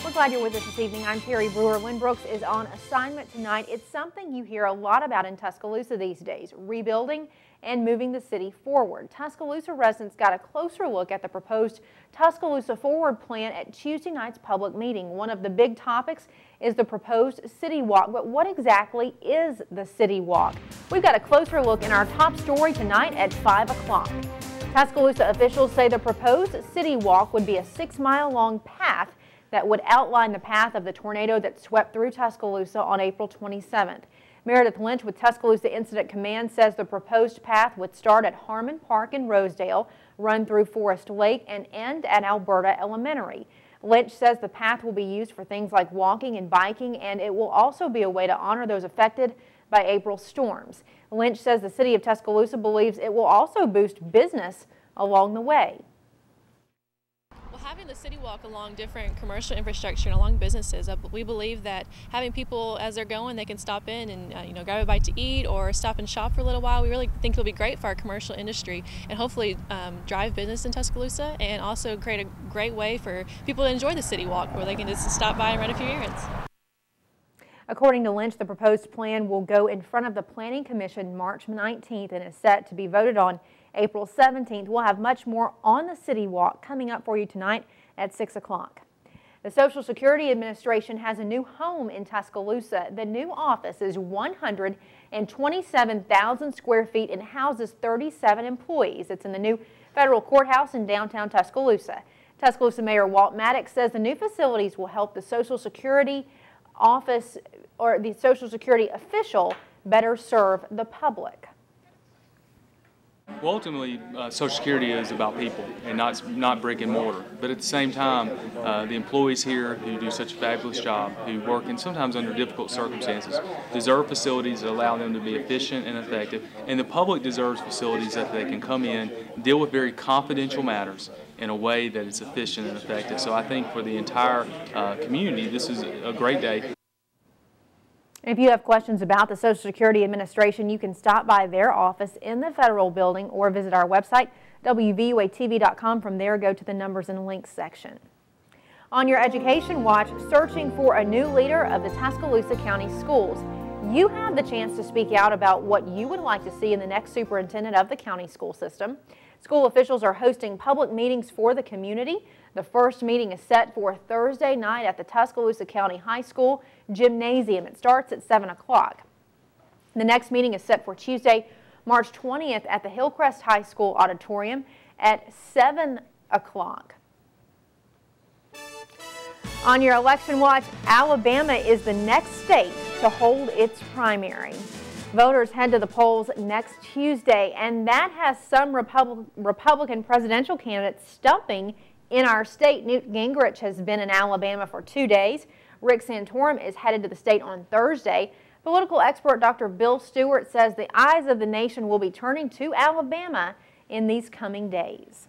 We're glad you're with us this evening. I'm Terri Brewer. Lynn Brooks is on assignment tonight. It's something you hear a lot about in Tuscaloosa these days, rebuilding and moving the city forward. Tuscaloosa residents got a closer look at the proposed Tuscaloosa Forward plan at Tuesday night's public meeting. One of the big topics is the proposed City Walk. But what exactly is the City Walk? We've got a closer look in our top story tonight at 5 o'clock. Tuscaloosa officials say the proposed City Walk would be a 6-mile-long path that would outline the path of the tornado that swept through Tuscaloosa on April 27th. Meredith Lynch with Tuscaloosa Incident Command says the proposed path would start at Harmon Park in Rosedale, run through Forest Lake, and end at Alberta Elementary. Lynch says the path will be used for things like walking and biking, and it will also be a way to honor those affected by April storms. Lynch says the city of Tuscaloosa believes it will also boost business along the way. Having the city walk along different commercial infrastructure and along businesses, we believe that having people as they're going, they can stop in and grab a bite to eat or stop and shop for a little while. We really think it'll be great for our commercial industry and hopefully drive business in Tuscaloosa, and also create a great way for people to enjoy the city walk where they can just stop by and run a few errands. According to Lynch, the proposed plan will go in front of the Planning Commission March 19th and is set to be voted on April 17th. We'll have much more on the City Walk coming up for you tonight at 6 o'clock. The Social Security Administration has a new home in Tuscaloosa. The new office is 127,000 square feet and houses 37 employees. It's in the new federal courthouse in downtown Tuscaloosa. Tuscaloosa Mayor Walt Maddox says the new facilities will help the Social Security office or the Social Security official better serve the public. Well, ultimately, Social Security is about people and not brick and mortar. But at the same time, the employees here who do such a fabulous job, who work in sometimes under difficult circumstances, deserve facilities that allow them to be efficient and effective. And the public deserves facilities that they can come in, deal with very confidential matters in a way that is efficient and effective. So I think for the entire community, this is a great day. If you have questions about the Social Security Administration, you can stop by their office in the federal building or visit our website, WVUATV.com. From there, go to the numbers and links section. On your education watch, searching for a new leader of the Tuscaloosa County Schools. You have the chance to speak out about what you would like to see in the next superintendent of the county school system. School officials are hosting public meetings for the community. The first meeting is set for Thursday night at the Tuscaloosa County High School Gymnasium. It starts at 7 o'clock. The next meeting is set for Tuesday, March 20th at the Hillcrest High School Auditorium at 7 o'clock. On your election watch, Alabama is the next state to hold its primary. Voters head to the polls next Tuesday, and that has some Republican presidential candidates stumping in our state. Newt Gingrich has been in Alabama for 2 days. Rick Santorum is headed to the state on Thursday. Political expert Dr. Bill Stewart says the eyes of the nation will be turning to Alabama in these coming days.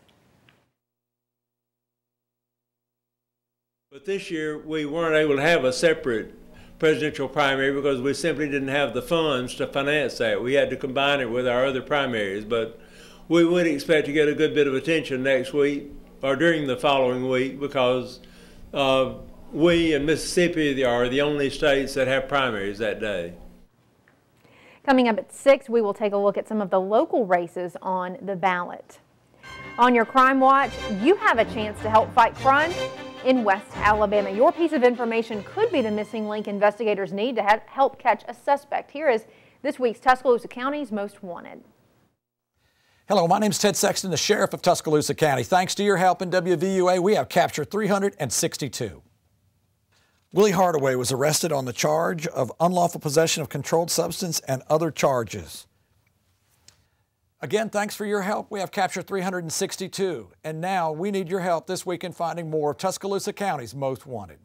But this year we weren't able to have a separate presidential primary because we simply didn't have the funds to finance that. We had to combine it with our other primaries, but we would expect to get a good bit of attention next week or during the following week because we and Mississippi are the only states that have primaries that day. Coming up at 6, we will take a look at some of the local races on the ballot. On your crime watch, you have a chance to help fight crime in West Alabama. Your piece of information could be the missing link investigators need to help catch a suspect. Here is this week's Tuscaloosa County's Most Wanted. Hello, my name is Ted Sexton, the Sheriff of Tuscaloosa County. Thanks to your help in WVUA, we have captured 362. Willie Hardaway was arrested on the charge of unlawful possession of controlled substance and other charges. Again, thanks for your help. We have captured 362. And now we need your help this week in finding more of Tuscaloosa County's Most Wanted.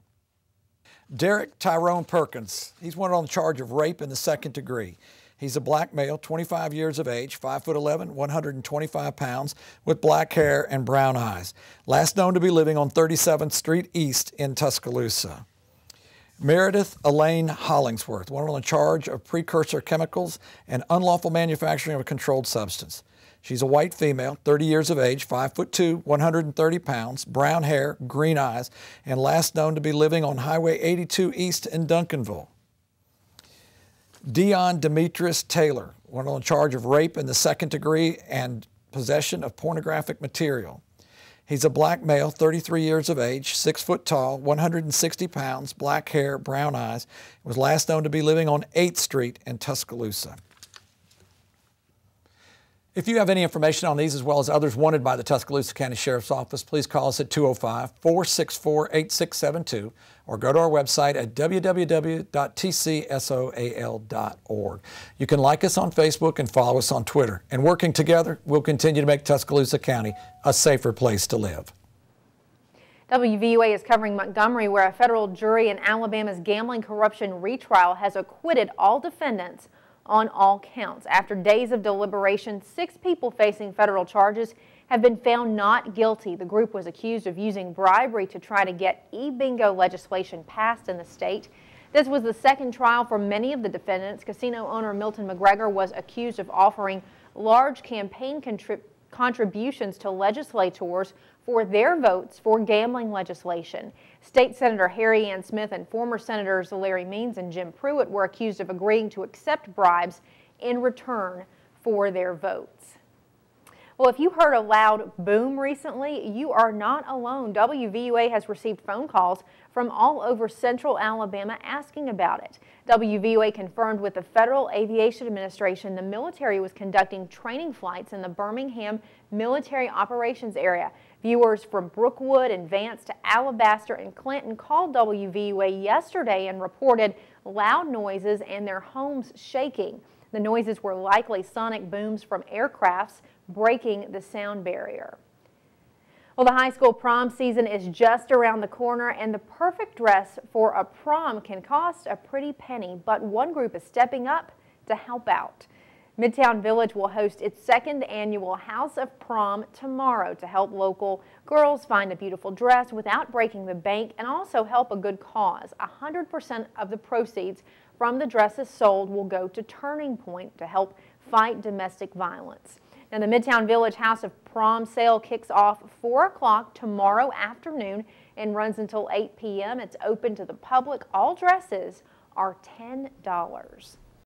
Derek Tyrone Perkins. He's wanted on the charge of rape in the second degree. He's a black male, 25 years of age, 5'11", 125 pounds, with black hair and brown eyes. Last known to be living on 37th Street East in Tuscaloosa. Meredith Elaine Hollingsworth, wanted on a charge of precursor chemicals and unlawful manufacturing of a controlled substance. She's a white female, 30 years of age, 5'2", 130 pounds, brown hair, green eyes, and last known to be living on Highway 82 East in Duncanville. Dion Demetrius Taylor, one on charge of rape in the second degree and possession of pornographic material. He's a black male, 33 years of age, 6 foot tall, 160 pounds, black hair, brown eyes. Was last known to be living on 8th Street in Tuscaloosa. If you have any information on these as well as others wanted by the Tuscaloosa County Sheriff's Office, please call us at 205-464-8672 or go to our website at www.tcsoal.org. You can like us on Facebook and follow us on Twitter. And working together, we'll continue to make Tuscaloosa County a safer place to live. WVUA is covering Montgomery, where a federal jury in Alabama's gambling corruption retrial has acquitted all defendants on all counts. After days of deliberation, 6 people facing federal charges have been found not guilty. The group was accused of using bribery to try to get e-bingo legislation passed in the state. This was the second trial for many of the defendants. Casino owner Milton McGregor was accused of offering large campaign contributions to legislators for their votes for gambling legislation. State Senator Harry Ann Smith and former Senators Larry Means and Jim Pruitt were accused of agreeing to accept bribes in return for their votes. Well, if you heard a loud boom recently, you are not alone. WVUA has received phone calls from all over central Alabama asking about it. WVUA confirmed with the Federal Aviation Administration the military was conducting training flights in the Birmingham Military Operations Area. Viewers from Brookwood and Vance to Alabaster and Clinton called WVUA yesterday and reported loud noises and their homes shaking. The noises were likely sonic booms from aircrafts breaking the sound barrier. Well, the high school prom season is just around the corner, and the perfect dress for a prom can cost a pretty penny, but one group is stepping up to help out. Midtown Village will host its 2nd annual House of Prom tomorrow to help local girls find a beautiful dress without breaking the bank and also help a good cause. 100% of the proceeds from the dresses sold will go to Turning Point to help fight domestic violence. Now, the Midtown Village House of Prom sale kicks off 4 o'clock tomorrow afternoon and runs until 8 p.m. It's open to the public. All dresses are $10.